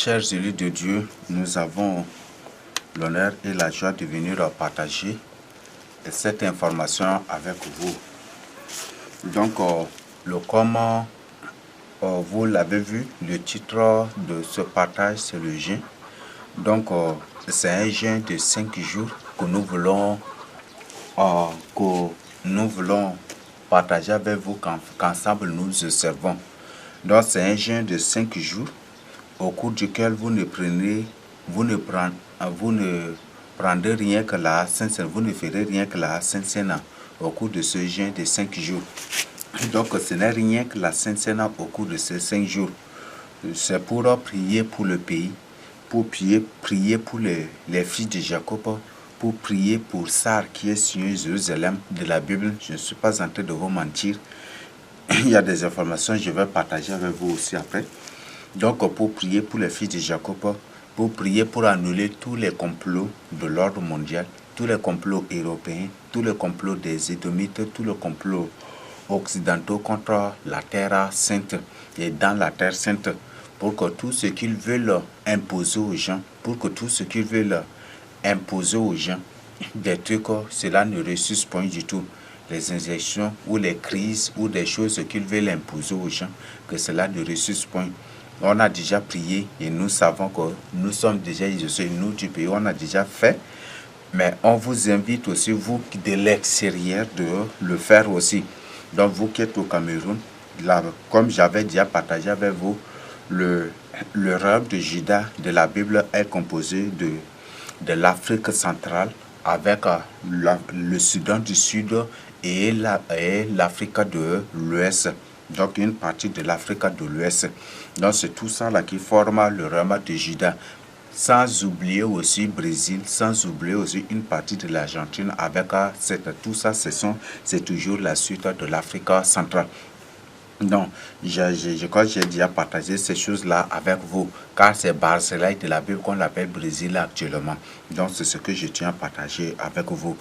Chers élus de Dieu, nous avons l'honneur et la joie de venir partager cette information avec vous. Donc, comme vous l'avez vu, le titre de ce partage, c'est le jeûne. Donc, c'est un jeûne de 5 jours que nous voulons partager avec vous, qu'ensemble nous observons. Donc, c'est un jeûne de 5 jours au cours duquel vous ne prendrez rien que la Sainte Seine, vous ne ferez rien que la Sainte Seine au cours de ce jeûne de 5 jours. Donc, ce n'est rien que la Sainte Seine au cours de ces 5 jours. C'est pour prier pour le pays, pour prier pour les filles de Jacob, pour prier pour Sar qui est sur Jérusalem de la Bible. Je ne suis pas en train de vous mentir. Il y a des informations que je vais partager avec vous aussi après. Donc, pour prier pour les filles de Jacob, pour prier pour annuler tous les complots de l'ordre mondial, tous les complots européens, tous les complots des Édomites, tous les complots occidentaux contre la terre sainte et dans la terre sainte, pour que tout ce qu'ils veulent imposer aux gens, des trucs, cela ne réussisse pas du tout. Les injections ou les crises ou des choses qu'ils veulent imposer aux gens, que cela ne réussisse pas. On a déjà prié et nous savons que nous sommes déjà isolés, nous du pays, on a déjà fait. Mais on vous invite aussi, vous de l'extérieur, de le faire aussi. Donc vous qui êtes au Cameroun, là, comme j'avais déjà partagé avec vous, le royaume de Juda de la Bible est composé de l'Afrique centrale avec le Soudan du Sud et l'Afrique de l'Ouest. Donc une partie de l'Afrique de l'Ouest. Donc c'est tout ça là qui forme le royaume de Juda. Sans oublier aussi le Brésil, sans oublier aussi une partie de l'Argentine avec tout ça, c'est toujours la suite de l'Afrique centrale. Donc, je crois que j'ai déjà partagé ces choses-là avec vous, car c'est Barcelone de la Bible qu'on appelle Brésil actuellement. Donc, c'est ce que je tiens à partager avec vous.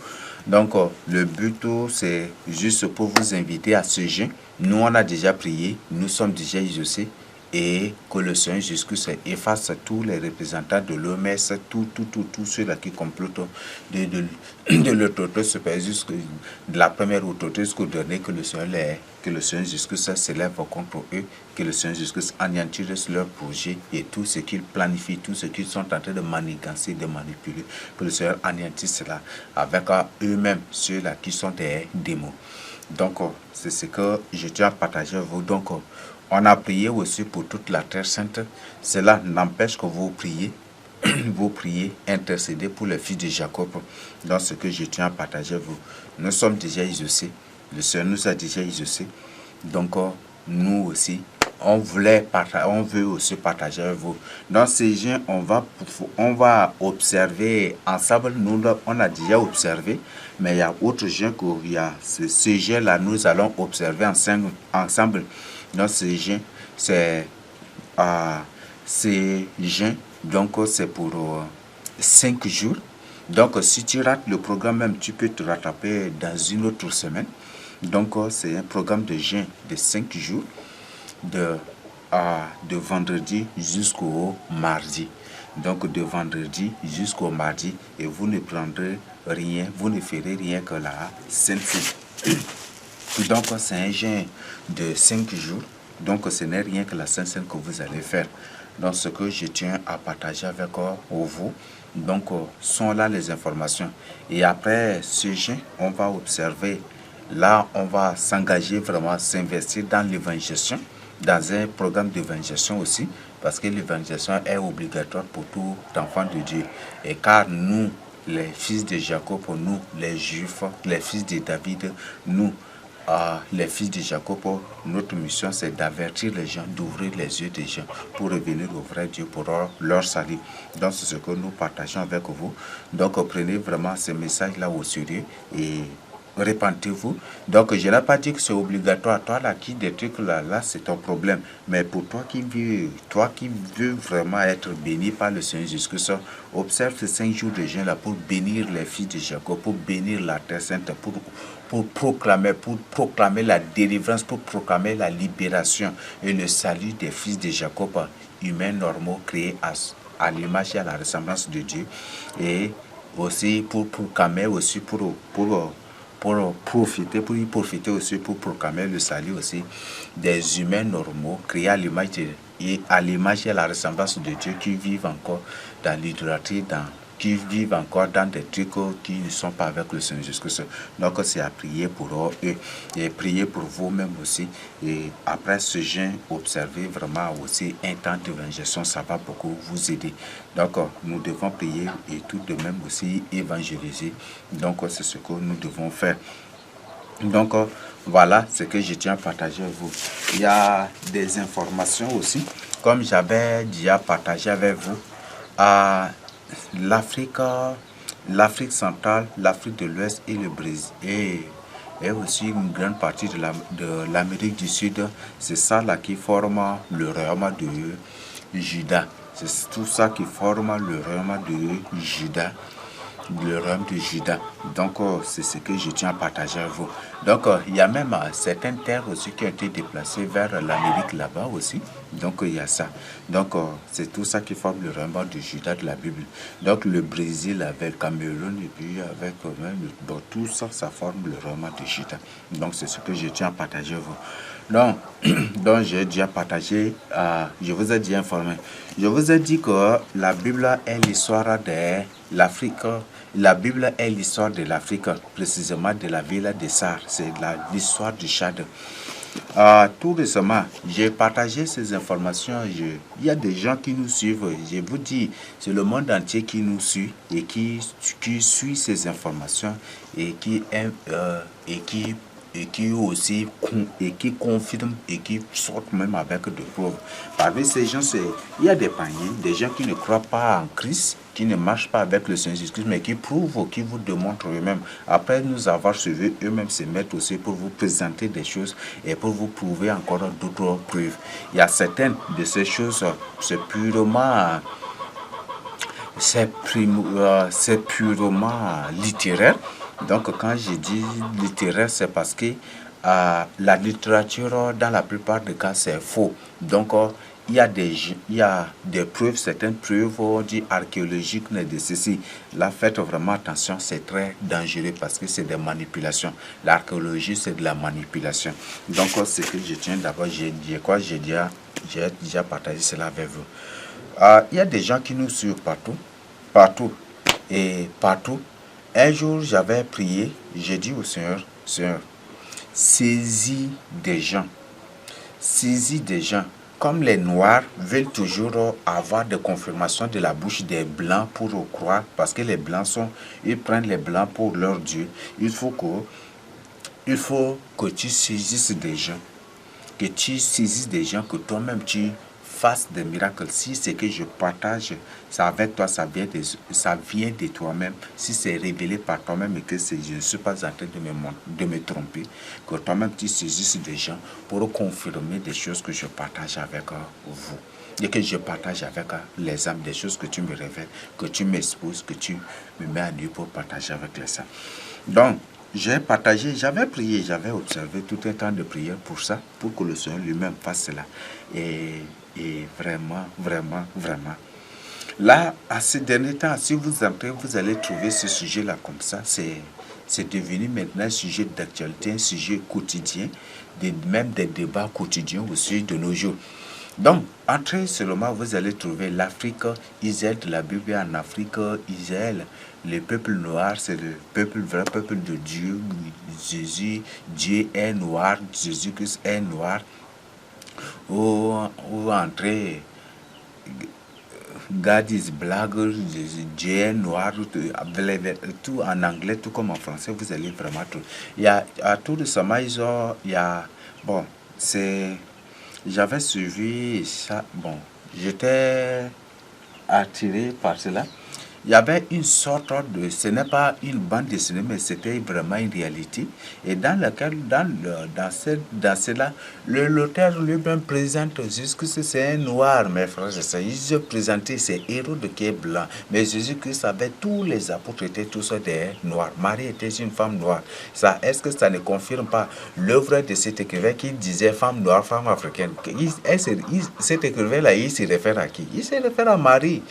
Donc, le but, c'est juste pour vous inviter à ce jeûne. Nous, on a déjà prié, nous sommes déjà exaucés, et que le Seigneur Jésus-Christ efface tous les représentants de l'OMS, tous ceux-là qui complotent de l'autorité supérieure, de la première autorité jusqu'au dernier, que le Seigneur Jésus-Christ s'élève contre eux, que le Seigneur Jésus-Christ anéantisse leur projet et tout ce qu'ils planifient, tout ce qu'ils sont en train de manigancer, de manipuler, que le Seigneur anéantisse cela avec eux-mêmes, ceux-là qui sont des démons. Donc, c'est ce que je tiens à partager avec vous. Donc, on a prié aussi pour toute la terre sainte. Cela n'empêche que vous priez, intercédez pour les filles de Jacob. Dans ce que je tiens à partager avec vous. Nous sommes déjà exaucés. Le Seigneur nous a déjà exaucés. Donc, nous aussi, on veut aussi partager avec vous. Dans ces gens, on va observer ensemble. Nous, on a déjà observé, mais il y a autre gens qu'il y a. Ce gens-là, nous allons observer ensemble. Dans ces gens, c'est donc c'est pour 5 jours. Donc, si tu rates le programme, même tu peux te rattraper dans une autre semaine. Donc, c'est un programme de jeûne de 5 jours, de vendredi jusqu'au mardi. Donc, de vendredi jusqu'au mardi, et vous ne prendrez rien, vous ne ferez rien que la Sainte Seine. Donc, c'est un jeûne de 5 jours. Donc, ce n'est rien que la Sainte Seine que vous allez faire. Donc, ce que je tiens à partager avec vous, donc, sont là les informations. Et après ce jeûne, on va observer. Là, on va s'engager vraiment, s'investir dans l'évangélisation, dans un programme d'évangélisation aussi, parce que l'évangélisation est obligatoire pour tout enfant de Dieu. Et car nous, les fils de Jacob, nous, les Juifs, les fils de David, nous, les fils de Jacob, notre mission c'est d'avertir les gens, d'ouvrir les yeux des gens pour revenir au vrai Dieu, pour leur salut. Donc c'est ce que nous partageons avec vous. Donc prenez vraiment ce message-là au sérieux et répentez-vous. Donc je n'ai pas dit que c'est obligatoire. Toi là qui des trucs là c'est ton problème. Mais pour toi qui veux vraiment être béni par le Seigneur Jésus-Christ, observe ces 5 jours de jeûne là pour bénir les filles de Jacob, pour bénir la terre sainte, pour proclamer la délivrance, pour proclamer la libération et le salut des fils de Jacob humains normaux créés à l'image et à la ressemblance de Dieu. Et aussi pour proclamer aussi pour y profiter aussi pour proclamer le salut aussi des humains normaux créés à l'image et à la ressemblance de Dieu qui vivent encore dans l'idolâtrie, qui vivent encore dans des trucs qui ne sont pas avec le Seigneur Jésus-Christ. Donc c'est à prier pour eux et prier pour vous-même aussi. Et après ce jeûne, observez vraiment aussi un temps d'évangélisation, ça va beaucoup vous aider. Donc nous devons prier et tout de même aussi évangéliser. Donc c'est ce que nous devons faire. Donc voilà ce que je tiens à partager avec vous. Il y a des informations aussi, comme j'avais déjà partagé avec vous, à l'Afrique, l'Afrique centrale, l'Afrique de l'Ouest et le Brésil. Et aussi une grande partie de l'Amérique du Sud, c'est ça là qui forme le royaume de Juda. C'est tout ça qui forme le royaume de Juda. Le royaume de Juda. Donc, c'est ce que je tiens à partager avec vous. Donc, il y a même certaines terres aussi qui ont été déplacées vers l'Amérique là-bas aussi. Donc, il y a ça. Donc, c'est tout ça qui forme le royaume de Juda de la Bible. Donc, le Brésil avec le Cameroun et puis avec donc, tout ça, ça forme le royaume de Juda. Donc, c'est ce que je tiens à partager avec vous. Donc j'ai déjà partagé, je vous ai déjà informé. Je vous ai dit que la Bible est l'histoire de l'Afrique. La Bible est l'histoire de l'Afrique, précisément de la ville de Sar. C'est l'histoire du Tchad. Tout récemment, j'ai partagé ces informations. Il y a des gens qui nous suivent. Je vous dis, c'est le monde entier qui nous suit et qui suit ces informations et qui aussi et qui confirme et qui sortent même avec des preuves. Parmi ces gens, il y a des païens, des gens qui ne croient pas en Christ, qui ne marchent pas avec le Seigneur Jésus-Christ, mais qui prouvent, qui vous démontrent eux-mêmes. Après nous avoir suivis, eux-mêmes se mettent aussi pour vous présenter des choses et pour vous prouver encore d'autres preuves. Il y a certaines de ces choses, c'est purement littéraire. Donc quand je dis littéraire, c'est parce que la littérature, dans la plupart des cas, c'est faux. Donc il y a des preuves, certaines preuves, on dit archéologiques de ceci. Là, faites vraiment attention, c'est très dangereux parce que c'est des manipulations. L'archéologie, c'est de la manipulation. Donc, ce que je tiens d'abord, j'ai déjà partagé cela avec vous. Il y a des gens qui nous suivent partout et partout. Un jour, j'avais prié, j'ai dit au Seigneur, Seigneur, saisis des gens. Comme les Noirs veulent toujours avoir des confirmations de la bouche des Blancs pour croire, parce que les Blancs ils prennent les Blancs pour leur Dieu. Il faut que tu saisisses des gens, que toi-même tu fasses des miracles. Si c'est que je partage ça avec toi, ça vient de toi-même. Si c'est révélé par toi-même et que je ne suis pas en train de me tromper, que toi-même tu saisisses des gens pour confirmer des choses que je partage avec vous. Et que je partage avec les âmes, des choses que tu me révèles, que tu m'exposes, que tu me mets à nu pour partager avec les âmes. Donc, j'ai partagé, j'avais prié, j'avais observé tout un temps de prière pour ça, pour que le Seigneur lui-même fasse cela. Et vraiment, vraiment, vraiment. Là, à ces derniers temps, si vous entrez, vous allez trouver ce sujet-là comme ça. C'est devenu maintenant un sujet d'actualité, un sujet quotidien, même des débats quotidiens aussi de nos jours. Donc, entrez seulement, vous allez trouver l'Afrique, Israël de la Bible en Afrique, Israël. Le peuple noir, c'est le vrai peuple de Dieu. Jésus, Dieu est noir, Jésus-Christ est noir. Ou entrez, God is black, Dieu est noir, tout en anglais, tout comme en français, vous allez vraiment tout. Il y a tout récemment, bon, j'avais suivi ça, bon, j'étais attiré par cela. il y avait une sorte de, ce n'est pas une bande dessinée, mais c'était vraiment une réalité, et dans laquelle, dans cela, l'auteur lui-même présente Jésus-Christ, c'est un noir, mes frères et sœurs. Il se présentait ses héros de qui est blanc, mais Jésus-Christ avait tous les apôtres étaient tous des noirs. Marie était une femme noire. Ça, est-ce que ça ne confirme pas l'œuvre de cet écrivain qui disait femme noire, femme africaine? Cet écrivain-là, il se réfère à qui? Il se réfère à Marie.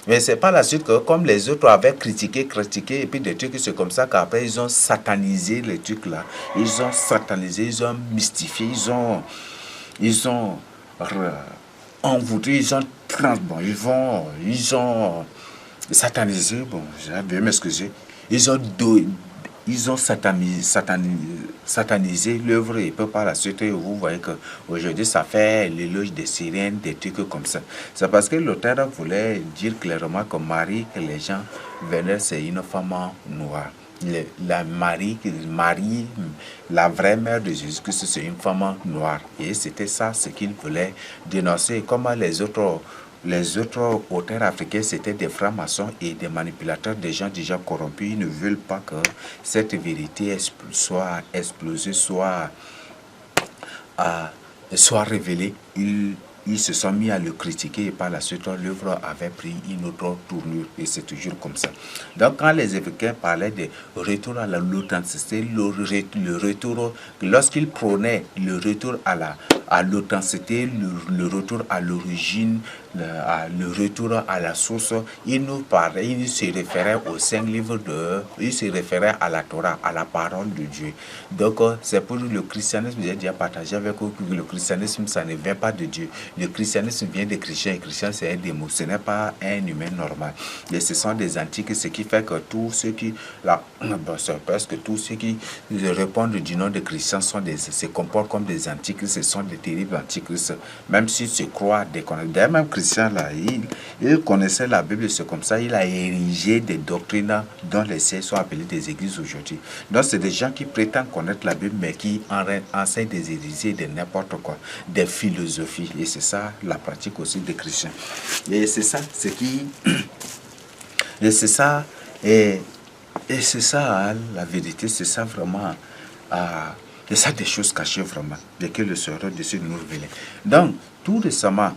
Mais c'est pas la suite que, comme les autres avaient critiqué, et puis des trucs, c'est comme ça qu'après, ils ont satanisé les trucs là. Ils ont satanisé, ils ont mystifié, ils ont envoûté, bon, ils ont satanisé, bon, j'ai m'excuser. Ils ont ils ont satanisé l'œuvre, et puis par la suite, vous voyez qu'aujourd'hui, ça fait l'éloge des sirènes, des trucs comme ça. C'est parce que l'auteur voulait dire clairement que Marie, que les gens venaient, c'est une femme noire. Marie, la vraie mère de Jésus-Christ, c'est une femme noire. Et c'était ça ce qu'il voulait dénoncer. Comment les autres auteurs africains, c'était des francs-maçons et des manipulateurs, des gens déjà corrompus. Ils ne veulent pas que cette vérité soit explosée, soit révélée. Ils se sont mis à le critiquer, et par la suite, l'œuvre avait pris une autre tournure, et c'est toujours comme ça. Donc, quand les Africains parlaient de retour à l'authenticité, le retour, lorsqu'ils prônaient le retour à l'authenticité, le retour à l'origine, le retour à la source, ils nous parlaient, ils se référaient aux 5 livres ils se référaient à la Torah, à la parole de Dieu. Donc, c'est pour le christianisme, j'ai déjà partagé avec vous que le christianisme, ça ne vient pas de Dieu. Le christianisme vient des chrétiens, et chrétien, c'est un démon, ce n'est pas un humain normal. Et ce sont des antiques, ce qui fait que tous ceux qui, presque tous ceux qui répondent du nom de chrétiens se comportent comme des antiques, ce sont des terribles antiques, même s'ils se croient déconnectés. D'ailleurs, même chrétien, là, il connaissait la Bible, c'est comme ça, il a érigé des doctrines dont les sièges sont appelés des églises aujourd'hui. Donc, c'est des gens qui prétendent connaître la Bible, mais qui enseignent des hérésies, de n'importe quoi, des philosophies. Et c'est ça la pratique aussi des chrétiens. Et c'est ça, ce qui... Et c'est ça, et c'est ça, la vérité, c'est ça vraiment... et ça, des choses cachées vraiment, et que le Seigneur décide de nous révéler. Donc, tout récemment,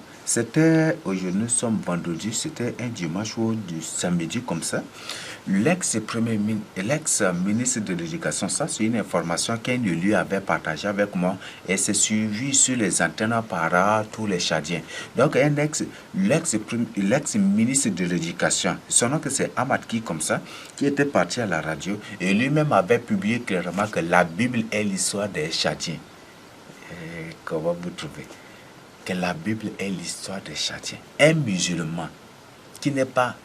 aujourd'hui nous sommes vendredi, c'était un dimanche ou du samedi comme ça, l'ex-ministre de l'Éducation, ça c'est une information qu'un élu avait partagée avec moi, et c'est suivi sur les antennes par tous les Tchadiens. Donc l'ex-ministre de l'Éducation, son nom c'est Amadki comme ça, qui était parti à la radio, et lui-même avait publié clairement que la Bible est l'histoire des Tchadiens. Comment vous trouvez que la Bible est l'histoire des Tchadiens? Un musulman qui n'est pas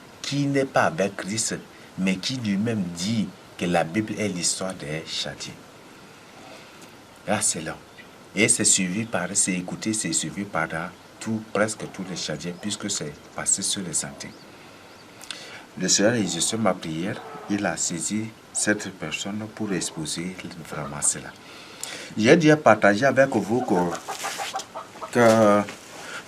avec Christ, mais qui lui-même dit que la Bible est l'histoire des Tchadiens. Là, c'est là. Et c'est suivi c'est suivi par presque tous les Tchadiens, puisque c'est passé sur les antennes. Le Seigneur a exaucé ma prière, il a saisi cette personne pour exposer vraiment cela. J'ai déjà partagé avec vous que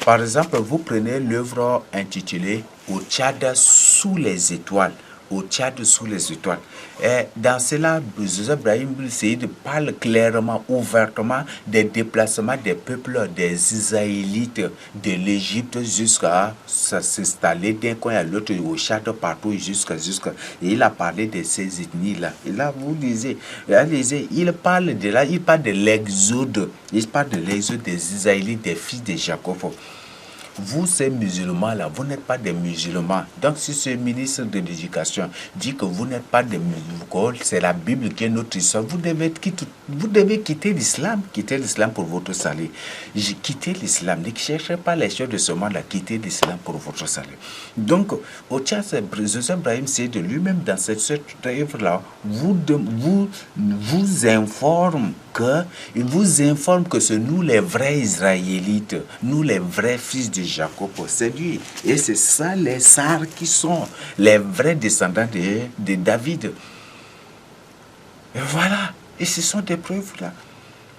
par exemple, vous prenez l'œuvre intitulée Au Tchad sous les étoiles. Au Tchad sous les étoiles. Et dans cela, Joseph Brahim Seyd parle clairement, ouvertement des déplacements des peuples des Israélites de l'Égypte jusqu'à s'installer d'un coin à l'autre au Tchad, partout jusqu'à. Et il a parlé de ces ethnies-là. Et là, vous lisez, il parle de l'exode. Il parle de l'exode des Israélites, des fils de Jacob. Vous, ces musulmans-là, vous n'êtes pas des musulmans. Donc, si ce ministre de l'Éducation dit que vous n'êtes pas des musulmans, c'est la Bible qui est notre histoire, vous devez quitter l'islam. Quittez l'islam pour votre salut. Quittez l'islam. Ne cherchez pas les choses de ce monde-là. Quittez l'islam pour votre salut. Donc, au Tchad, Joseph Brahim Seyd de lui-même, dans cette œuvre-là, vous informe que c'est nous les vrais Israélites, nous les vrais fils de Jacob, c'est lui. Et c'est ça les Sars qui sont les vrais descendants de David. Et voilà. Et ce sont des preuves là.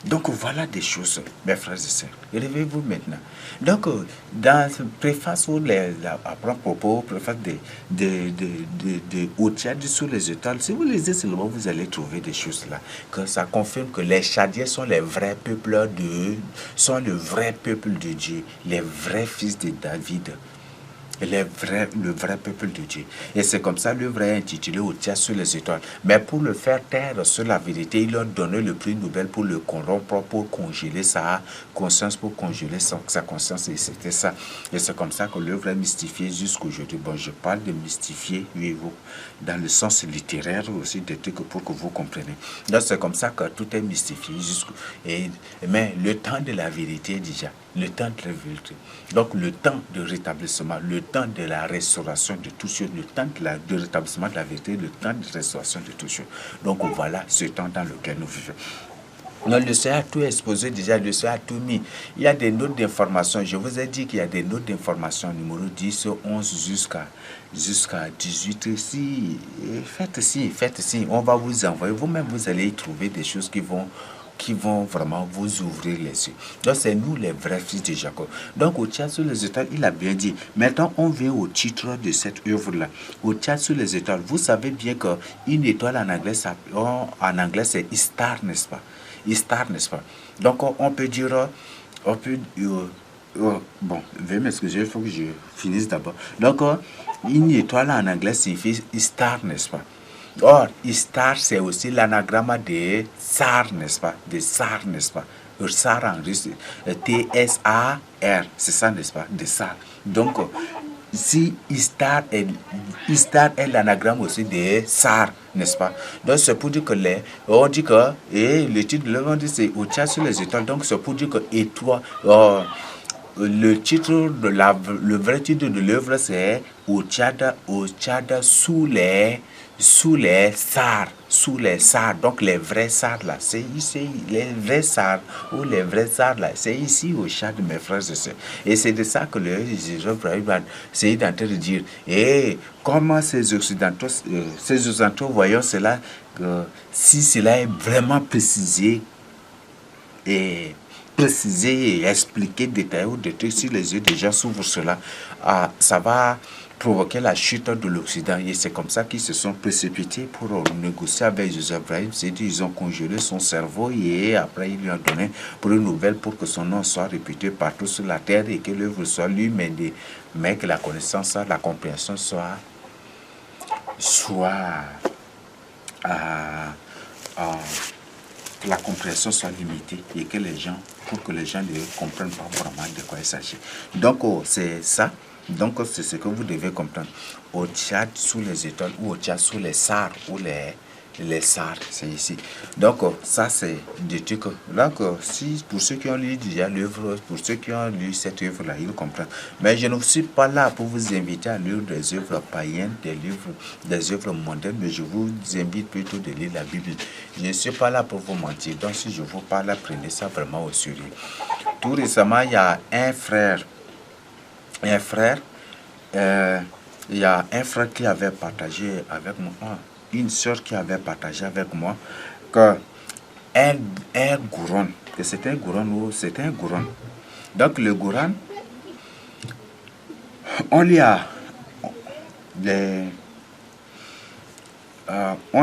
Donc voilà des choses, mes frères et sœurs. Réveillez-vous maintenant. Donc, dans cette préface ou à propos, préface de Otiad sur les étoiles, si vous lisez seulement, vous allez trouver des choses là. Que ça confirme que les Chadiens sont les vrais peuples sont le vrai peuple de Dieu, les vrais fils de David. Le vrai peuple de Dieu. Et c'est comme ça l'œuvre est intitulée Au tiers sur les étoiles. Mais pour le faire taire sur la vérité, il leur donnait le prix Nobel pour le corrompre, pour congeler sa conscience, pour congeler sa conscience. Et c'était ça. Et c'est comme ça que l'œuvre est mystifiée jusqu'aujourd'hui. Bon, je parle de mystifier, oui, dans le sens littéraire aussi, des trucs pour que vous compreniez. Donc c'est comme ça que tout est mystifié. Mais le temps de la vérité est déjà. Le temps de la vérité. Donc le temps de rétablissement, le temps de la restauration de tout choses, le temps de rétablissement de la vérité, le temps de restauration de tout choses. Donc voilà ce temps dans lequel nous vivons. Donc, le Seigneur a tout exposé déjà, le Seigneur a tout mis. Il y a des notes d'information. Je vous ai dit qu'il y a des notes d'information numéro 10, 11 jusqu'à 18. Faites ci. On va vous envoyer. Vous-même, vous allez y trouver des choses qui vont vraiment vous ouvrir les yeux. Donc, c'est nous les vrais fils de Jacob. Donc, au tiers sur les étoiles, il a bien dit. Maintenant, on vient au titre de cette œuvre-là. Au tiers sur les étoiles, vous savez bien qu'une étoile en anglais, c'est star, n'est-ce pas? Star, n'est-ce pas? Donc, on peut dire, bon, veuillez m'excuser, il faut que je finisse d'abord. Donc, une étoile en anglais signifie star, n'est-ce pas? Or, star, c'est aussi l'anagramme de SAR, n'est-ce pas? De SAR, n'est-ce pas? SAR en russe, T-S-A-R, c'est ça, n'est-ce pas? De SAR. Donc, si Istar est l'anagramme aussi de SAR, n'est-ce pas? Donc c'est pour dire que on dit que, et le titre de l'œuvre, on dit c'est Au tiers sur les étoiles, donc c'est pour dire que étoile, le titre le vrai titre de l'œuvre c'est Au Tchad sous les SAR, donc les vrais SAR là, c'est ici, les vrais SAR ou les vrais SAR là, c'est ici au Tchad, mes frères et sœurs. Et c'est de ça que le c'est en train de dire, et comment ces Occidentaux voyant cela, si cela est vraiment préciser et expliquer, détailler ou des trucs, si les yeux déjà s'ouvrent cela, ça va provoquer la chute de l'Occident. Et c'est comme ça qu'ils se sont précipités pour négocier avec Joseph Brahim. C'est-à-dire ils ont congelé son cerveau et après ils lui ont donné pour une nouvelle pour que son nom soit réputé partout sur la terre et que l'œuvre soit lue, mais que la connaissance, la compréhension soit que la compréhension soit limitée et que pour que les gens ne comprennent pas vraiment de quoi il s'agit. Donc, c'est ça. Donc, c'est ce que vous devez comprendre. Au Tchad, sous les étoiles, ou au Tchad, sous les SAR, ou les SAR, c'est ici. Donc, ça, c'est des trucs. Donc, si, pour ceux qui ont lu déjà l'œuvre, pour ceux qui ont lu cette œuvre-là, ils comprennent. Mais je ne suis pas là pour vous inviter à lire des œuvres païennes, des œuvres mondaines, mais je vous invite plutôt de lire la Bible. Je ne suis pas là pour vous mentir. Donc, si je vous parle, prenez ça vraiment au sérieux. Tout récemment, il y a un frère, il y a un frère qui avait partagé avec moi, une soeur qui avait partagé avec moi que un gouron, que c'était un gouron ou c'était un gouron. Donc le gouron, on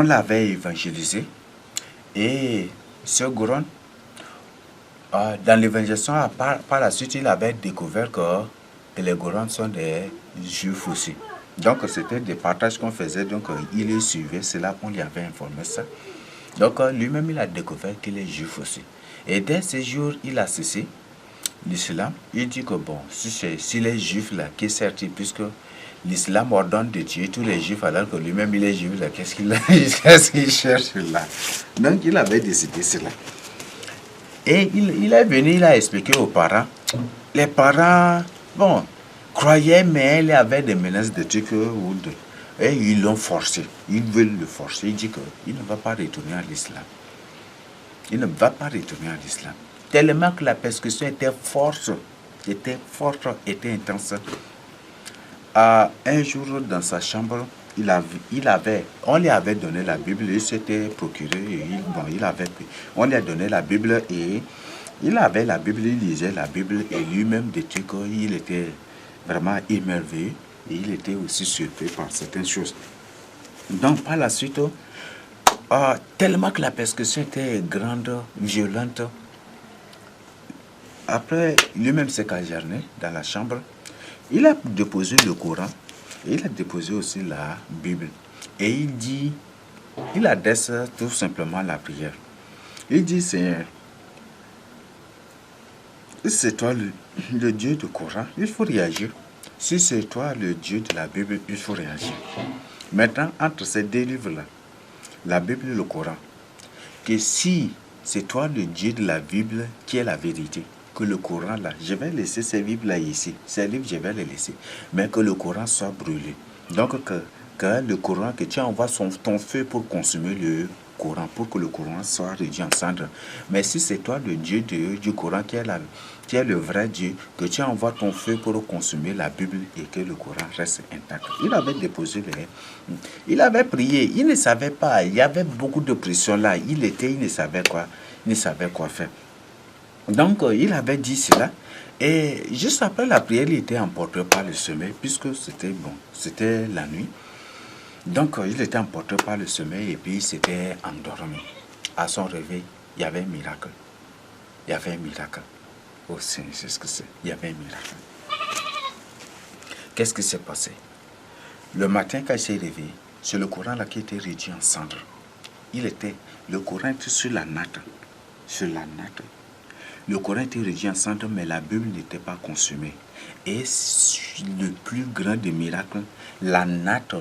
l'avait évangélisé et ce gouron, dans l'évangélisation, par la suite, il avait découvert que les Gourans sont des juifs aussi. Donc, c'était des partages qu'on faisait. Donc, il les suivait. C'est là qu'on lui avait informé ça. Donc, lui-même, il a découvert qu'il est juif aussi. Et dès ce jour, il a cessé l'islam. Il dit que, bon, si les juifs là, qui est certain, puisque l'islam ordonne de tuer tous les juifs, alors que lui-même, il est juif là, qu'est-ce qu'il cherche là? Donc, il avait décidé cela. Et il est venu, il a expliqué aux parents. Les parents, bon, croyaient, mais il y avait des menaces de trucs et ils l'ont forcé. Ils veulent le forcer. Il dit qu'il ne va pas retourner à l'islam. Il ne va pas retourner à l'islam. Tellement que la persécution était forte, était intense. Un jour, dans sa chambre, on lui avait donné la Bible, il s'était procuré, on lui a donné la Bible et il avait la Bible, il lisait la Bible et lui-même des trucs, il était vraiment émerveillé et il était aussi surpris par certaines choses. Donc par la suite, tellement que la persécution était grande, violente, après lui-même s'est caserné dans la chambre, il a déposé le Coran et il a déposé aussi la Bible. Et il adresse tout simplement la prière. Il dit, Seigneur, si c'est toi le Dieu du Coran, il faut réagir. Si c'est toi le Dieu de la Bible, il faut réagir. Maintenant, entre ces deux livres-là, la Bible et le Coran, que si c'est toi le Dieu de la Bible qui est la vérité, que le Coran là, je vais laisser ces livres-là ici, ces livres, je vais les laisser, mais que le Coran soit brûlé. Donc que le Coran, que tu envoies ton feu pour consumer le Coran, pour que le Coran soit réduit en cendres. Mais si c'est toi le Dieu du Coran qui est le vrai Dieu, que tu envoies ton feu pour consumer la Bible et que le Coran reste intact. Il avait déposé il avait prié, il ne savait pas, il y avait beaucoup de pression là, il ne savait quoi faire. Donc, il avait dit cela. Et juste après la prière, il était emporté par le sommeil, puisque c'était la nuit. Donc, il était emporté par le sommeil et puis il s'était endormi. À son réveil, il y avait un miracle. Il y avait un miracle. Oh Seigneur, c'est ce que c'est. Il y avait un miracle. Qu'est-ce qui s'est passé? Le matin, quand il s'est réveillé, c'est le Coran là qui était réduit en cendres. Le Coran était sur la natte. Sur la natte. Le Coran était réduit en cendres, mais la Bible n'était pas consumée. Et le plus grand des miracles, la natte,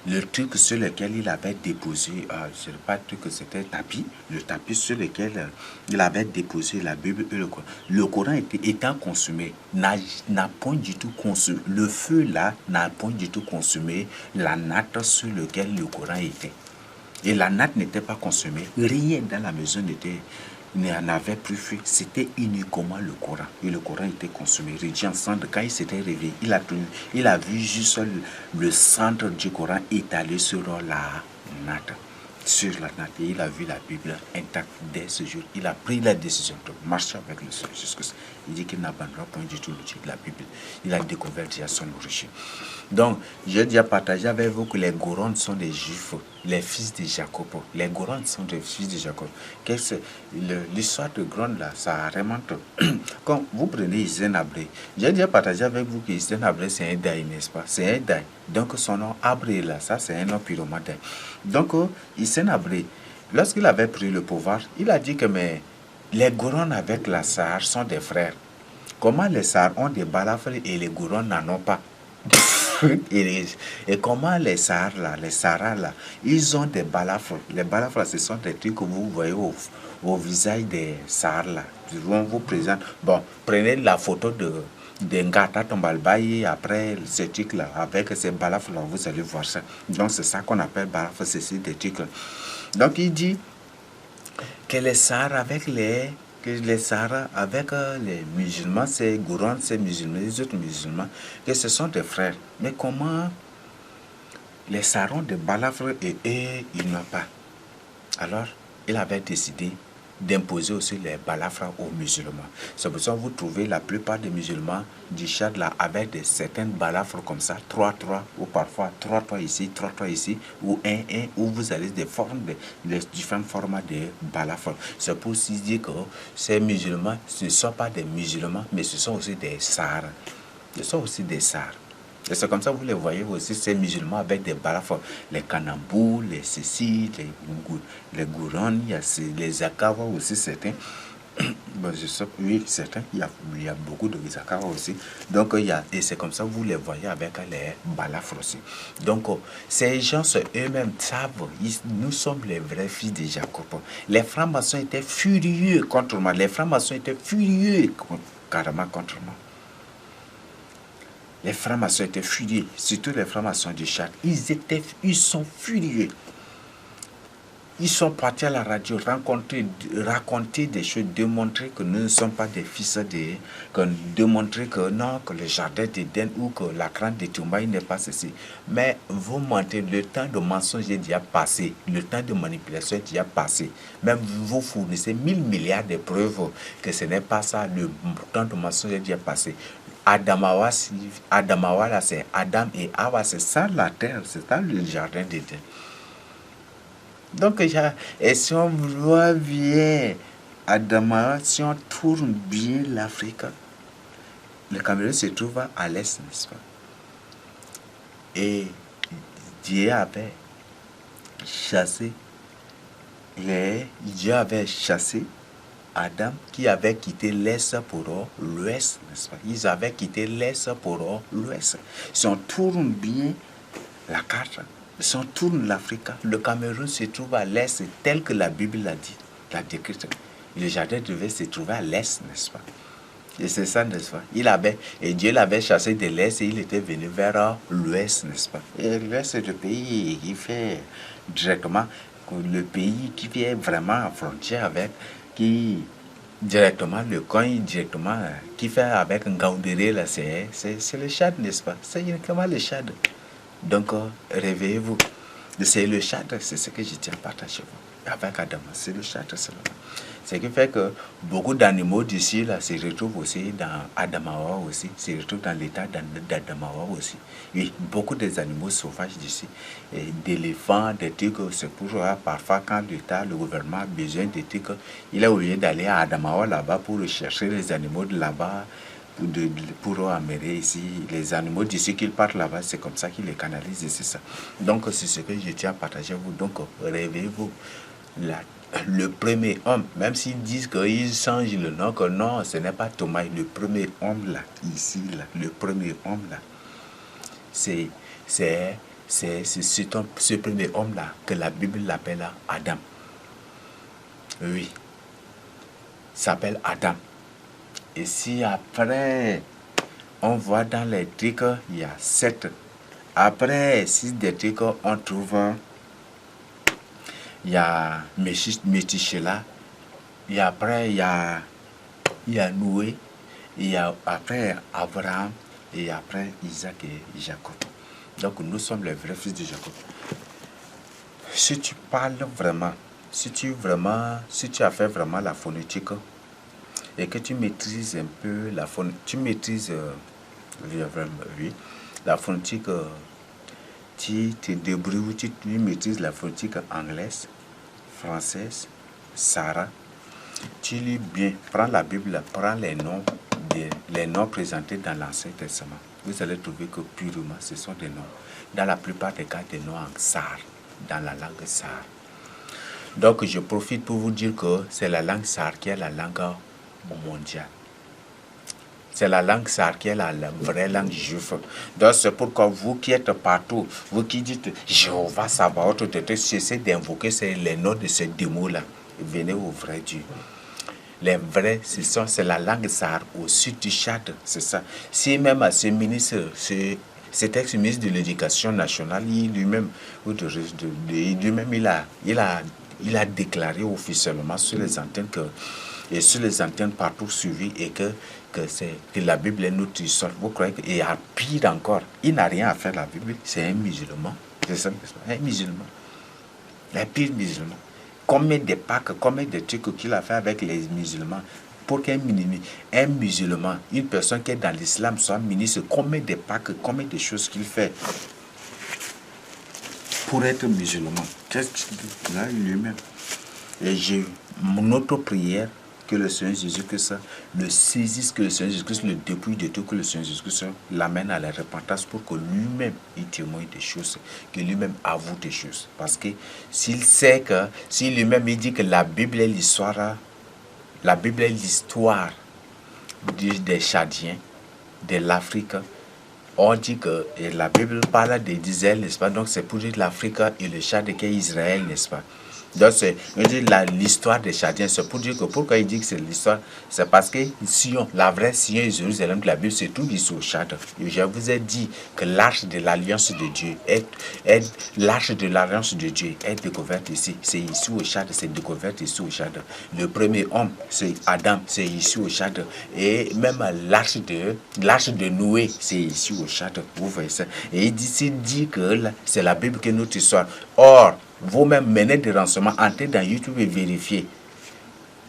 le truc sur lequel il avait déposé, je ne sais pas que c'était tapis, le tapis sur lequel il avait déposé la Bible et le Coran. Le Coran étant consumé, n'a point du tout consumé, le feu là n'a point du tout consumé la natte sur laquelle le Coran était. Et la natte n'était pas consumée, rien dans la maison n'en avait plus fait, c'était uniquement le Coran. Et le Coran était consumé, réduit en cendres. Quand il s'était réveillé, il a vu juste le centre du Coran étalé sur la natte. Sur la natte. Et il a vu la Bible intacte dès ce jour. Il a pris la décision de marcher avec le Seigneur jusqu'à ça. Il dit qu'il n'abandonnera point du tout le Dieu de la Bible. Il a découvert déjà son origine. Donc, j'ai déjà partagé avec vous que les Goronnes sont des Juifs, les fils de Jacob. Les Goronnes sont des fils de Jacob. L'histoire de Goronne, là, ça remonte. Quand vous prenez Hissène Habré, j'ai déjà partagé avec vous que Hissène Habré, c'est un Daï, n'est-ce pas? C'est un Daï. Donc, son nom Habré, là, ça, c'est un nom pyromane. Donc, Hissène Habré, lorsqu'il avait pris le pouvoir, il a dit que mais, les Goronnes avec la Sahar sont des frères. Comment les Sahar ont des balafres et les Goronnes n'en ont pas? Et comment les Saharas là, ils ont des balafres. Les balafres, ce sont des trucs que vous voyez au visage des Saharas là. On vous présente. Bon, prenez la photo de Ngata Tombalbaye après ces trucs là, avec ces balafres là, vous allez voir ça. Donc c'est ça qu'on appelle balafres, c'est des trucs là. Donc il dit que les Saharas avec les musulmans, ces Gourans, ces musulmans, les autres musulmans, que ce sont des frères. Mais comment les Saharas ont des balafres et eux, ils n'ont pas? Alors, il avait décidé d'imposer aussi les balafres aux musulmans. C'est pour ça que vous trouvez la plupart des musulmans du Tchad là avec certaines balafres comme ça, 3-3, ou parfois 3-3 ici, 3-3 ici, ou 1-1, où vous avez des différents formats de balafres. C'est pour aussi dire que ces musulmans, ce ne sont pas des musulmans, mais ce sont aussi des Saharas. Ce sont aussi des Saharas. Et c'est comme ça que vous les voyez aussi, ces musulmans avec des balafres, les Kanambou, les Sissi, les Gourons, il y a les Akawa aussi, certains. Bon, je sais, oui, certains, il y a beaucoup de Akawa aussi. Donc, et c'est comme ça que vous les voyez avec les balafres aussi. Donc, ces gens eux-mêmes savent, nous sommes les vrais fils de Jacob. Les francs-maçons étaient furieux contre moi. Les francs-maçons étaient furieux carrément contre moi. Les francs-maçons étaient furieux, surtout les francs-maçons du Tchad. Ils sont furieux. Ils sont partis à la radio raconter des choses, démontrer que nous ne sommes pas des fils de... démontrer que non, que le jardin d'Éden ou que la crainte de Toumaï n'est pas ceci. Mais vous mentez, le temps de mensonge est déjà passé, le temps de manipulation est déjà passé. Même vous fournissez 1000 milliards de preuves que ce n'est pas ça, le temps de mensonge est déjà passé. Adamawa, là, c'est Adam et Awa, c'est ça la terre, c'est ça le jardin d'Éden. Donc, et si on voit bien Adamawa, si on tourne bien l'Afrique, le Cameroun se trouve à l'est, n'est-ce pas? Et Dieu avait chassé Adam qui avait quitté l'est pour l'ouest, n'est-ce pas? Ils avaient quitté l'est pour l'ouest. Si on tourne bien la carte, si on tourne l'Afrique, le Cameroun se trouve à l'est, tel que la Bible l'a dit, l'a décrit. Le jardin devait se trouver à l'est, n'est-ce pas? Et c'est ça, n'est-ce pas? Et Dieu l'avait chassé de l'est et il était venu vers l'ouest, n'est-ce pas? Et l'ouest, c'est le pays qui fait directement, le pays qui vient vraiment en frontière avec, qui directement, le coin directement, qui fait avec un Ngaoundéré, là, c'est le Tchad, n'est-ce pas? C'est uniquement le Tchad. Donc, réveillez-vous. C'est le Tchad, c'est ce que je tiens à partager avec Adam. C'est le Tchad seulement. Ce qui fait que beaucoup d'animaux d'ici là se retrouvent aussi dans Adamawa aussi, se retrouvent dans l'état d'Adamawa aussi. Oui, beaucoup des animaux sauvages d'ici, d'éléphants, des tigres, c'est pour parfois quand l'État, le gouvernement a besoin de tigres, il est obligé d'aller à Adamawa là-bas pour chercher les animaux de là-bas. Pour amener ici les animaux d'ici qu'ils partent là-bas, c'est comme ça qu'ils les canalisent et c'est ça. Donc c'est ce que je tiens à partager avec vous. Donc réveillez-vous. Le premier homme, même s'ils disent qu'ils changent le nom, que non, ce n'est pas Thomas, le premier homme là, ici là, le premier homme là, c'est ce premier homme là que la Bible l'appelle Adam. Oui, s'appelle Adam. Et si après, on voit dans les trucs, il y a 7. Après 6 des trucs, on trouve, il y a Métichela. Et après, il y a Noé. Et après, Abraham. Et après, Isaac et Jacob. Donc, nous sommes les vrais fils de Jacob. Si tu parles vraiment, si tu as fait vraiment la phonétique, et que tu maîtrises un peu la phonétique, tu maîtrises la phonétique, tu te débrouilles, tu maîtrises la phonétique anglaise, française, Sarah, tu lis bien, prends la Bible, prends les noms présentés dans l'Ancien Testament. Vous allez trouver que purement ce sont des noms, dans la plupart des cas des noms en Sar, dans la langue Sar. Donc je profite pour vous dire que c'est la langue Sar qui est la langue mondiale. C'est la langue Sar qui est la vraie langue juive. Donc c'est pourquoi vous qui êtes partout, vous qui dites Jéhovah Sabaoth, cessez d'invoquer les noms de ces démons-là. Venez au vrai Dieu. Les vrais, c'est la langue Sar au sud du Tchad, c'est ça. Si même à ce ministre, cet ex-ministre de l'Éducation nationale, lui-même, il a déclaré officiellement sur les antennes et sur les antennes partout suivies et que la Bible est notre histoire. Vous croyez qu'il y a pire encore? Il n'a rien à faire la Bible, c'est un musulman. C'est ça, un musulman. Le pire musulman. Combien de Pâques, combien de trucs qu'il a fait avec les musulmans pour qu'un musulman, une personne qui est dans l'islam soit ministre, combien de Pâques, combien de choses qu'il fait pour être musulman. Qu'est-ce qu'il dit là lui-même? Et notre prière, que le Seigneur Jésus-Christ le saisisse, que le Seigneur Jésus-Christ le dépouille de tout, que le Seigneur Jésus-Christ l'amène à la repentance pour que lui-même il témoigne des choses, que lui-même avoue des choses. Parce que s'il sait que, si lui-même il dit que la Bible est l'histoire, des Tchadiens, de l'Afrique, on dit que la Bible parle d'Israël, n'est-ce pas? Donc c'est pour dire l'Afrique et le Tchad qui est Israël, n'est-ce pas? Donc, l'histoire des Chadiens, c'est pour dire que pourquoi il dit que c'est l'histoire, c'est parce que Sion, la vraie Sion et Jérusalem de la Bible, c'est tout ici au Tchad. Je vous ai dit que l'arche de l'alliance de Dieu l'arche de l'alliance de Dieu est découverte ici. C'est ici au Tchad, c'est découverte ici au Tchad. Le premier homme, c'est Adam, c'est ici au Tchad. Et même l'arche de Noé, c'est ici au Tchad. Vous voyez ça. Et il dit que c'est la Bible qui est notre histoire. Or, vous-même menez des renseignements, entrez dans YouTube et vérifiez.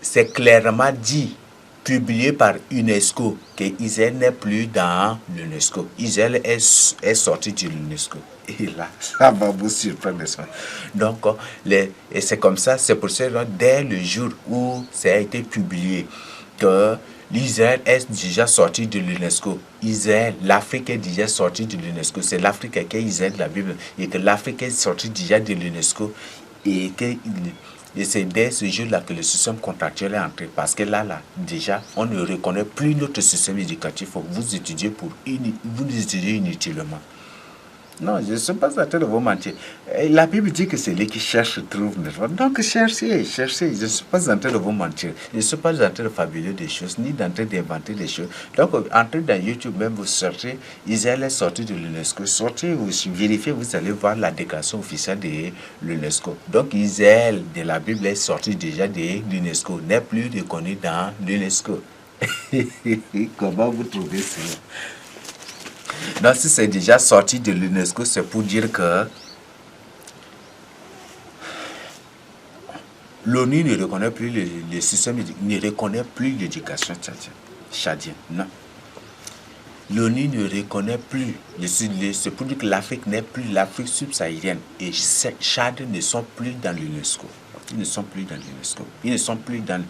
C'est clairement dit, publié par UNESCO, que Israël n'est plus dans l'UNESCO. Israël est sorti de l'UNESCO. Et là, ça va vous surprendre. Donc, et c'est comme ça, c'est pour ça, dès le jour où ça a été publié, que l'Israël est déjà sorti de l'UNESCO. Israël, l'Afrique est déjà sortie de l'UNESCO. C'est l'Afrique qui est Israël de la Bible. Et que l'Afrique est sortie déjà de l'UNESCO. Et c'est dès ce jour-là que le système contractuel est entré. Parce que là, déjà, on ne reconnaît plus notre système éducatif. Vous étudiez inutilement. Non, je ne suis pas en train de vous mentir. La Bible dit que c'est lui qui cherche, trouve. Donc cherchez. Je ne suis pas en train de vous mentir. Je ne suis pas en train de fabuler des choses, ni en train d'inventer des choses. Donc, entrez dans YouTube, même vous sortez, Israël est sorti de l'UNESCO. Sortez, vous vérifiez, vous allez voir la déclaration officielle de l'UNESCO. Donc, Israël de la Bible est sorti déjà de l'UNESCO, n'est plus reconnu dans l'UNESCO. Comment vous trouvez ça? Donc, si c'est déjà sorti de l'UNESCO, c'est pour dire que l'ONU ne reconnaît plus le système, ne reconnaît plus l'éducation tchadienne. Non. L'ONU ne reconnaît plus. C'est pour dire que l'Afrique n'est plus l'Afrique subsaharienne. Et Tchad ne sont plus dans l'UNESCO. Ils ne sont plus dans l'UNESCO. Ils ne sont plus dans.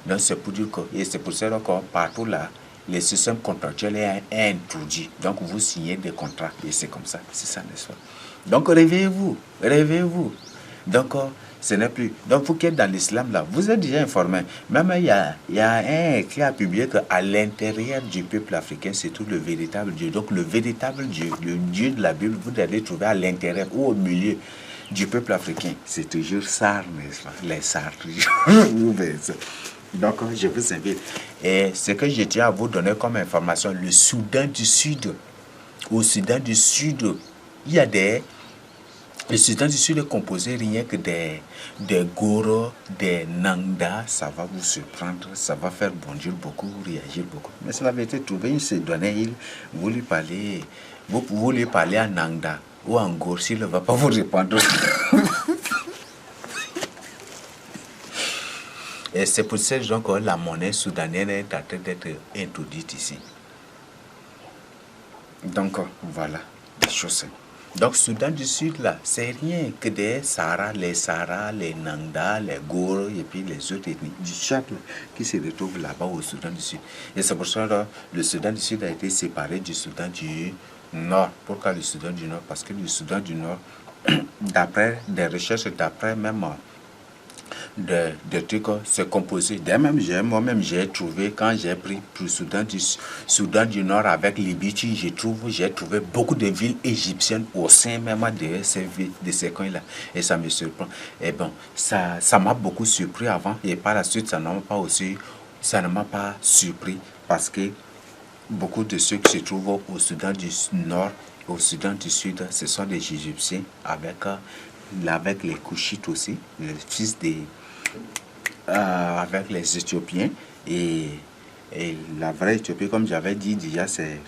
Donc, c'est pour dire que. Et c'est pour ça que partout là, le système contractuel est introduit. Donc, vous signez des contrats. Et c'est comme ça. C'est ça, n'est-ce pas? Donc, réveillez-vous. Donc, ce n'est plus. Donc, vous qui êtes dans l'islam, là, vous êtes déjà informé. Même, il y a un qui a publié qu'à l'intérieur du peuple africain, c'est tout le véritable Dieu. Donc, le véritable Dieu, le Dieu de la Bible, vous allez trouver à l'intérieur ou au milieu du peuple africain. C'est toujours Sar, n'est-ce pas? Les Sar, vous verrez ça. Donc, je vous invite. Et ce que je tiens à vous donner comme information, le Soudan du Sud. Au Soudan du Sud, il y a le Soudan du Sud est composé rien que des Goro, des Nangda. Ça va vous surprendre, ça va faire bondir beaucoup, réagir beaucoup. Mais c'est la vérité, trouver une Soudanais, vous lui parlez à Nangda ou en Goro, s'il ne va pas vous répondre. Et c'est pour cette raison que la monnaie soudanaise est en train d'être introduite ici. Donc, voilà, des choses. Donc, Soudan du Sud, là, c'est rien que des Sahara, les Nangda, les Goro, et puis les autres ethnies du Tchad qui se retrouvent là-bas au Soudan du Sud. Et c'est pour ça que le Soudan du Sud a été séparé du Soudan du Nord. Pourquoi le Soudan du Nord? Parce que le Soudan du Nord, d'après des recherches, d'après même de trucs, c'est composé. Moi-même, j'ai trouvé, quand j'ai pris le Soudan du Nord avec Libye, j'ai trouvé beaucoup de villes égyptiennes au sein même de ces coins-là. Et ça me surprend. Et bon, ça m'a beaucoup surpris avant. Et par la suite, ça ne m'a pas surpris parce que beaucoup de ceux qui se trouvent au Soudan du Nord, au Soudan du Sud, ce sont des Égyptiens avec les Couchites aussi, les fils avec les Éthiopiens et la vraie Éthiopie, comme j'avais dit déjà, c'est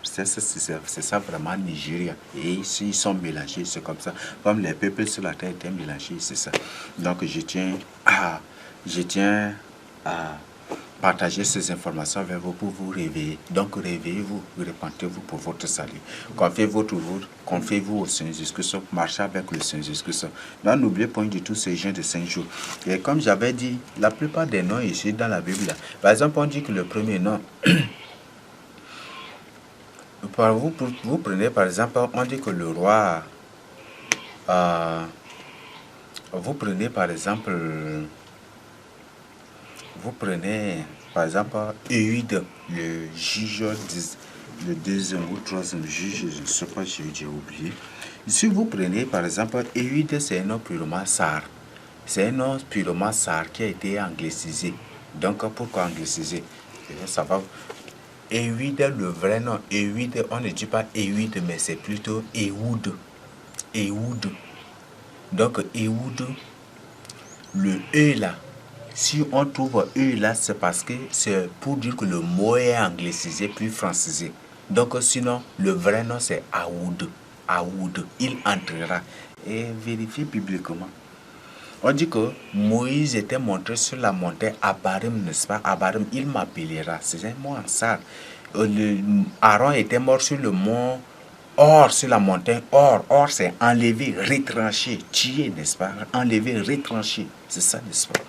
ça vraiment Nigeria. Et ici, ils sont mélangés, c'est comme ça. Comme les peuples sur la terre étaient mélangés, c'est ça. Donc, je tiens à partager ces informations avec vous pour vous réveiller. Donc, réveillez-vous, repentez-vous pour votre salut. Confiez-vous au Seigneur Jésus-Christ, marchez avec le Seigneur Jésus-Christ. Donc, n'oubliez pas du tout ces jeûnes de 5 jours. Et comme j'avais dit, la plupart des noms ici dans la Bible, par exemple, on dit que le premier nom, vous prenez par exemple, on dit que le roi, vous prenez par exemple Euide, le juge, le deuxième ou troisième juge, je ne sais pas, j'ai oublié. Si vous prenez par exemple Euide, c'est un nom purement Sar. C'est un nom purement sar qui a été anglicisé. Donc, pourquoi angliciser? Ça va. Ehud, le vrai nom, Ehud, on ne dit pas Ehud, mais c'est plutôt Ehud. Ehud. Donc, Ehud, le E là, si on trouve E là, c'est parce que c'est pour dire que le mot est anglicisé puis francisé. Donc, sinon, le vrai nom c'est Aoud. Aoud, il entrera. Et vérifiez bibliquement. On dit que Moïse était monté sur la montagne Abarim, n'est-ce pas? Abarim, il m'appellera. C'est un mot en sar. Aaron était mort sur le mont Or, sur la montagne. Or, c'est enlever, retrancher, tuer, n'est-ce pas? Enlever, retrancher. C'est ça, n'est-ce pas?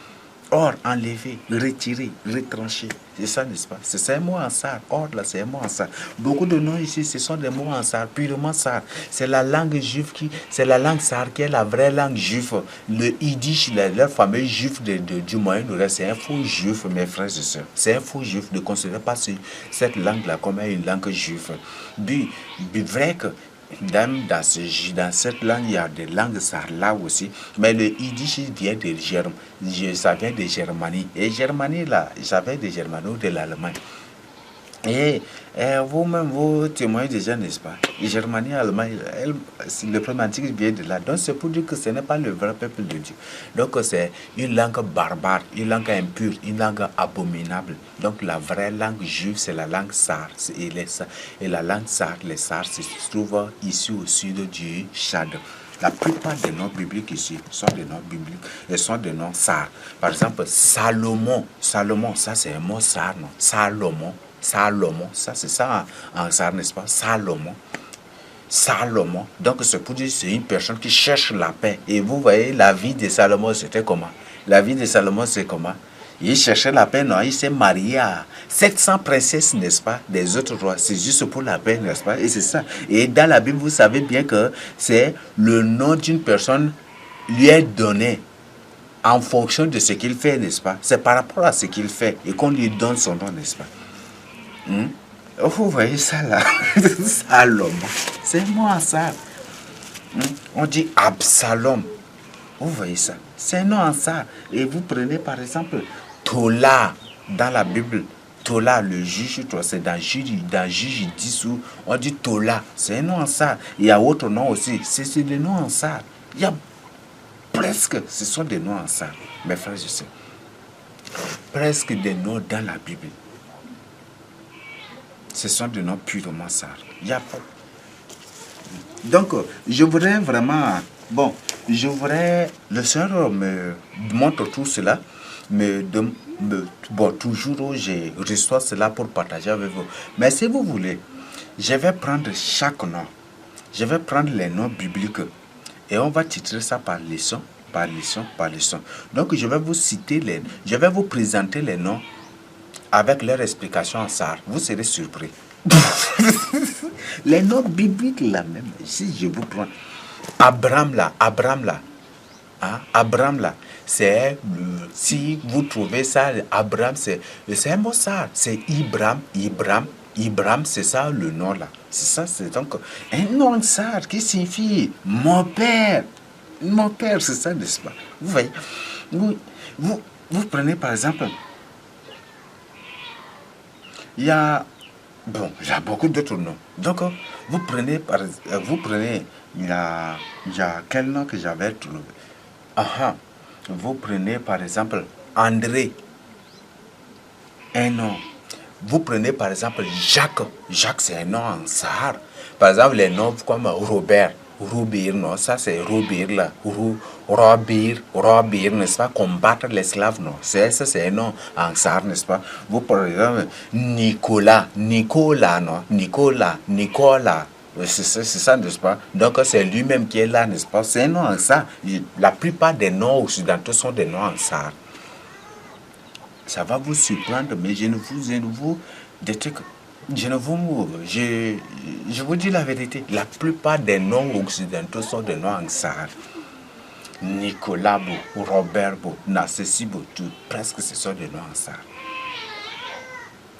Or, enlever, retirer, retrancher. C'est ça, n'est-ce pas? C'est un mot en sar. Or, là, c'est un mot en sar. Beaucoup de noms ici, ce sont des mots en sar, purement sar. C'est la langue juive c'est la langue sar qui est la vraie langue juive. Le yiddish, le fameux juif du Moyen-Orient, c'est un faux juif, mes frères et sœurs. C'est un faux juif. Ne considérez pas cette langue-là comme une langue juive. Puis, vrai que dans cette langue, il y a des langues sarla aussi. Mais le yiddish vient de ça vient de Germanie. Et Germanie, là, j'avais des Germano de l'Allemagne. Et vous-même, vous témoignez déjà, n'est-ce pas? Germanie, Allemagne, le premier antique vient de là. Donc c'est pour dire que ce n'est pas le vrai peuple de Dieu. Donc c'est une langue barbare, une langue impure, une langue abominable. Donc la vraie langue juive, c'est la langue sar. Et la langue sar, les sar, se trouve ici au sud du Tchad. La plupart des noms bibliques ici sont des noms bibliques et sont des noms sar. Par exemple, Salomon. Salomon, ça c'est un mot sar, non? Salomon, ça c'est ça en sar, n'est-ce pas? Salomon. Donc c'est pour dire que c'est une personne qui cherche la paix. Et vous voyez, la vie de Salomon, c'était comment? La vie de Salomon, c'est comment? Il cherchait la paix, non? Il s'est marié à 700 princesses, n'est-ce pas? Des autres rois. C'est juste pour la paix, n'est-ce pas? Et c'est ça. Et dans la Bible, vous savez bien que c'est le nom d'une personne lui est donné en fonction de ce qu'il fait, n'est-ce pas? C'est par rapport à ce qu'il fait et qu'on lui donne son nom, n'est-ce pas? Vous voyez ça là? Salomon. C'est moi ça. On dit Absalom. Vous voyez ça? C'est un nom en ça. Et vous prenez par exemple Tola dans la Bible. Tola, le juge, c'est dans Juge 10 où on dit Tola. C'est un nom en ça. Il y a autre nom aussi. C'est des noms en ça. Il y a presque, ce sont des noms en ça. Mes frères et sœurs. Presque des noms dans la Bible. Ce sont des noms purement ça. Il y a pas. Donc, je voudrais vraiment. Bon, le Seigneur me montre tout cela, bon, toujours je reçois cela pour partager avec vous. Mais si vous voulez, je vais prendre chaque nom, je vais prendre les noms bibliques et on va titrer ça par leçon, par leçon, par leçon. Donc, je vais vous citer je vais vous présenter les noms avec leur explication en sar. Vous serez surpris. Les noms bibliques là même, si je vous prends. Abraham là, hein? Abraham là, c'est si vous trouvez ça, Abraham c'est un mot ça, c'est Ibrahim, c'est ça le nom là. C'est ça, c'est donc un nom ça qui signifie mon père, c'est ça, n'est-ce pas? Vous voyez, vous prenez par exemple, il y a beaucoup d'autres noms. Donc, vous prenez, il y a quel nom que j'avais trouvé? Vous prenez par exemple André, un nom. Vous prenez par exemple Jacques. Jacques, c'est un nom en sahar. Par exemple, les noms comme Robert, non, ça c'est Robert là. Robert, n'est-ce pas? Combattre l'esclave, non. Ça c'est un nom en sahar, n'est-ce pas? Vous prenez par exemple Nicolas, non. Nicolas. C'est ça, n'est-ce pas? Donc c'est lui-même qui est là, n'est-ce pas? C'est un nom en ça. La plupart des noms occidentaux sont des noms en sahar. Ça va vous surprendre, mais je vous dis la vérité. La plupart des noms occidentaux sont des noms en sahar. Nicolas, Robert, Nassessi, tout, presque ce sont des noms en sahar.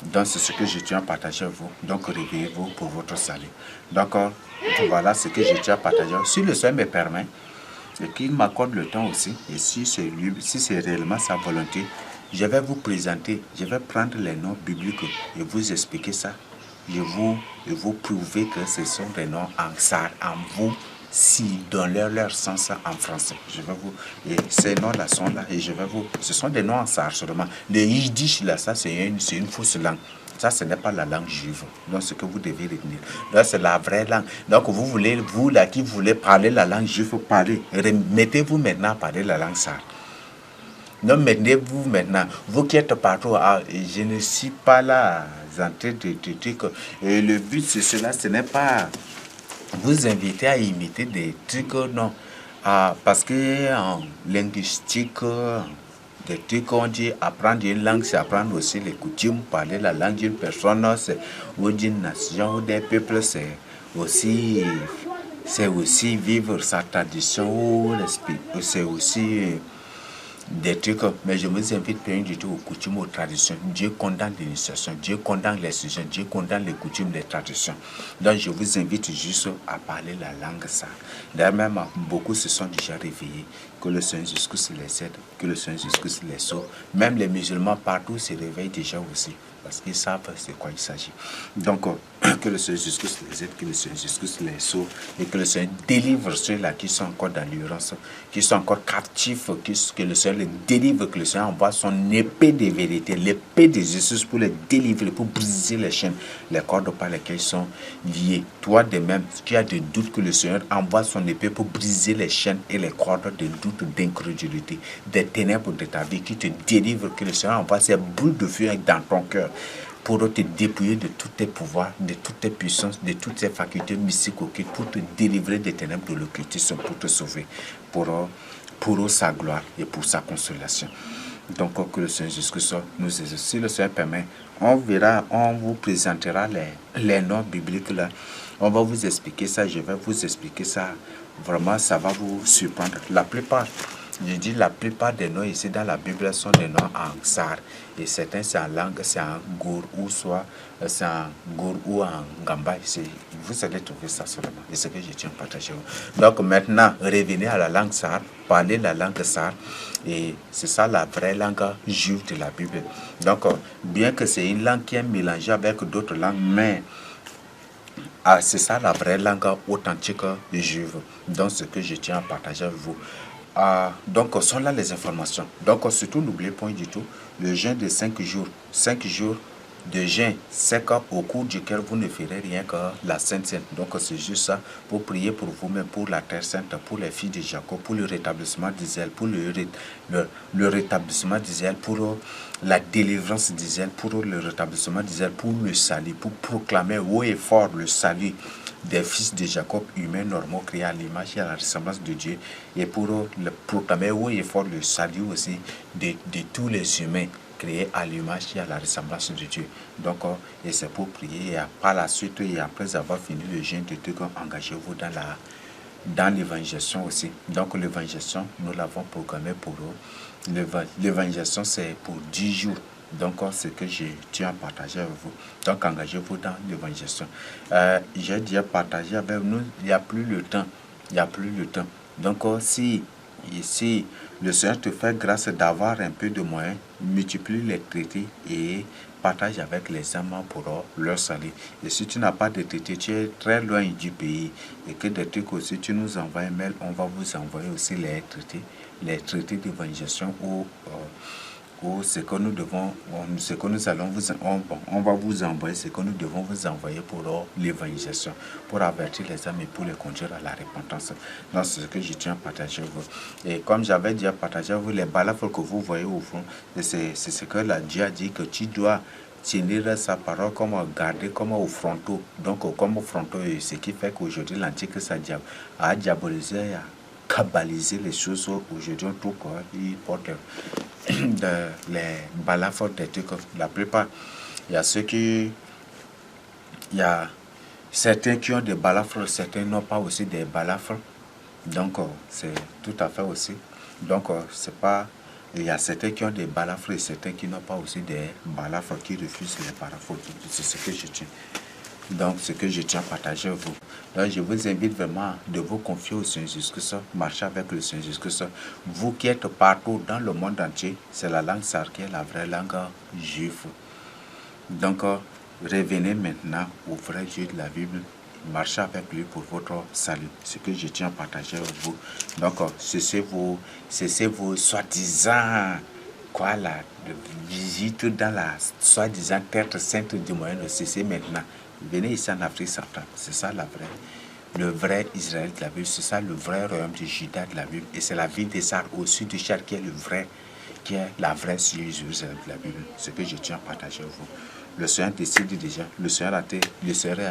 Donc c'est ce que je tiens à partager avec vous. Donc réveillez-vous pour votre salut. Donc voilà ce que je tiens à partager. Si le Seigneur me permet, et qu'il m'accorde le temps aussi. Et si c'est réellement sa volonté, je vais vous présenter, je vais prendre les noms bibliques et vous expliquer ça. Et vous prouver que ce sont des noms en sar, en vous, si dans leur sens en français. Je vais vous, et ces noms-là sont là, et je vais vous, ce sont des noms en sar seulement. Le yiddish là, ça c'est une fausse langue. Ça, ce n'est pas la langue juive. Donc, ce que vous devez retenir. Donc, c'est la vraie langue. Donc, vous là qui voulez parler la langue juive, parlez. Mettez-vous maintenant à parler la langue sar. Donc, mettez-vous maintenant. Vous qui êtes partout, je ne suis pas là en train de dire que le but, c'est cela, ce n'est pas vous inviter à imiter des trucs, non. Parce que en linguistique, des trucs qu'on dit, apprendre une langue, c'est apprendre aussi les coutumes, parler la langue d'une personne, ou d'une nation, ou d'un peuple, c'est aussi vivre sa tradition, c'est aussi des trucs, mais je vous invite pas du tout aux coutumes, aux traditions. Dieu condamne l'initiation, Dieu condamne les sujets, Dieu condamne les coutumes, les traditions. Donc je vous invite juste à parler la langue ça. D'ailleurs même, beaucoup se sont déjà réveillés, que le Seigneur Jésus les aide, que le Seigneur Jésus les sauve. Même les musulmans partout se réveillent déjà aussi, parce qu'ils savent de quoi il s'agit. Donc, que le Seigneur Jésus les aide, que le Seigneur Jésus les sauve, et que le Seigneur délivre ceux-là qui sont encore dans l'ignorance, qui sont encore captifs, que le Seigneur les délivre, que le Seigneur envoie son épée de vérité, l'épée de Jésus pour les délivrer, pour briser les chaînes, les cordes par lesquelles ils sont liés. Toi de même, tu as des doutes, que le Seigneur envoie son épée pour briser les chaînes et les cordes de doute, d'incrédulité, des ténèbres de ta vie, qui te délivre, que le Seigneur envoie ses boules de feu dans ton cœur, pour te dépouiller de tous tes pouvoirs, de toutes tes puissances, de toutes tes facultés mystiques occultes, pour te délivrer des ténèbres de l'occultisme, pour te sauver, pour sa gloire et pour sa consolation. Donc, que le Seigneur Jésus-Christ nous aide. Si le Seigneur permet, on verra, on vous présentera les noms bibliques là. On va vous expliquer ça, je vais vous expliquer ça. Vraiment, ça va vous surprendre. La plupart des noms ici dans la Bible sont des noms en sar. Et certains, c'est en langue, c'est en gour, ou soit c'est en gour ou en gamba. Vous allez trouver ça seulement. Et c'est ce que je tiens à partager. Donc maintenant, revenez à la langue sar, parlez la langue sar. Et c'est ça la vraie langue juive de la Bible. Donc, bien que c'est une langue qui est mélangée avec d'autres langues, mais c'est ça la vraie langue authentique juive. Donc, ce que je tiens à partager avec vous. Donc, sont là les informations. Donc, surtout, n'oubliez pas du tout le jeûne de 5 jours. 5 jours de jeûne sec au cours duquel vous ne ferez rien que la Sainte Seine. Donc, c'est juste ça pour prier pour vous-même, pour la Terre Sainte, pour les filles de Jacob, pour le rétablissement d'Israël, pour le rétablissement d'Israël, pour la délivrance d'Israël, pour le rétablissement d'Israël, pour le salut, pour proclamer haut et fort le salut des fils de Jacob, humains normaux, créés à l'image et à la ressemblance de Dieu, et pour le proclamer haut et fort le salut aussi de tous les humains créés à l'image et à la ressemblance de Dieu. Donc, et c'est pour prier, et par la suite, et après avoir fini le jeûne de Dieu, engagez-vous dans l'évangélisation aussi. Donc, l'évangélisation, nous l'avons programmé pour eux. L'évangélisation, c'est pour 10 jours. Donc, c'est ce que je tiens à partager avec vous. Donc, engagez-vous dans l'évangélisation. J'ai déjà partagé avec nous, il n'y a plus le temps. Il n'y a plus le temps. Donc, si le Seigneur te fait grâce d'avoir un peu de moyens, multiplie les traités et partage avec les amants pour leur salut. Et si tu n'as pas de traité, tu es très loin du pays et que des trucs aussi, tu nous envoies un mail, on va vous envoyer aussi les traités d'évangélisation ou ce que nous devons, ce que nous allons on va vous envoyer ce que nous devons vous envoyer pour l'évangélisation, pour avertir les âmes et pour les conduire à la repentance. Donc, c'est ce que je tiens à partager avec vous. Et comme j'avais déjà partagé avec vous, les balafres que vous voyez au fond, c'est ce que la Dieu a dit que tu dois tenir sa parole comme garder comme au fronteau. Donc, comme au fronteau, ce qui fait qu'aujourd'hui, l'Antique a diabolisé, a cabalisé les choses. Aujourd'hui, on trouve qu'il porte les balafres des trucs. La plupart, il y a certains qui ont des balafres, certains n'ont pas aussi des balafres. Donc, c'est tout à fait aussi. Donc, c'est pas. Il y a certains qui ont des balafres et certains qui n'ont pas aussi des balafres, qui refusent les balafres. C'est ce que je tiens Donc, ce que je tiens à partager avec vous. Donc, je vous invite vraiment de vous confier au Seigneur Jésus-Christ, marcher avec le Seigneur Jésus-Christ. Vous qui êtes partout dans le monde entier, c'est la langue sarre qui est la vraie langue juive. Donc, revenez maintenant au vrai Dieu de la Bible. Marchez avec lui pour votre salut. Ce que je tiens à partager avec vous. Donc, cessez vos soi-disant quoi là, de visite dans la soi-disant terre sainte du Moyen-Orient. Cessez maintenant. Venez ici en Afrique centrale. C'est ça le vrai Israël de la Bible. C'est ça le vrai royaume de Juda de la Bible. Et c'est la ville des Sarres au sud du Char qui est qui est la vraie Jérusalem de la Bible. Ce que je tiens à partager avec vous. Le Seigneur décide déjà, le Seigneur a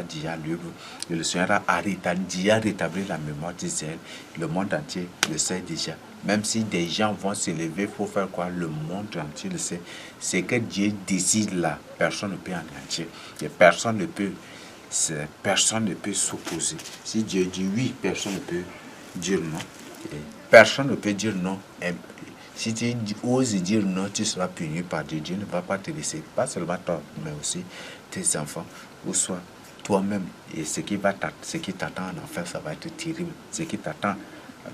déjà l'œuvre, et le Seigneur a déjà rétabli la mémoire d'Israël. Le monde entier le sait déjà. Même si des gens vont s'élever pour faire quoi, le monde entier le sait. C'est que Dieu décide là, personne ne peut en entier. Et personne ne peut s'opposer. Si Dieu dit oui, personne ne peut dire non. Et personne ne peut dire non. Si tu oses dire non, tu seras puni par Dieu. Dieu ne va pas te laisser, pas seulement toi, mais aussi tes enfants, ou soit toi-même. Et ce qui t'attend en enfer, ça va être terrible. Ce qui t'attend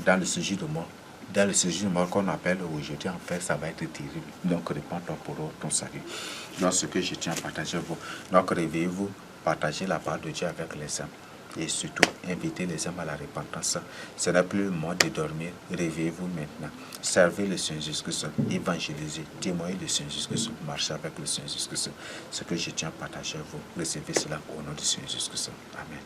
dans le sujet de mort, qu'on appelle aujourd'hui enfer, ça va être terrible. Donc, répands-toi pour ton salut. Donc, ce que je tiens à partager avec vous. Donc, réveillez-vous, partagez la parole de Dieu avec les hommes. Et surtout, invitez les hommes à la repentance. Ce n'est plus le moment de dormir. Réveillez-vous maintenant. Servez le Seigneur Jésus-Christ. Évangélisez. Témoignez le Seigneur Jésus-Christ. Marchez avec le Seigneur Jésus-Christ. Ce que je tiens à partager avec vous. Recevez cela au nom du Seigneur Jésus-Christ. Amen.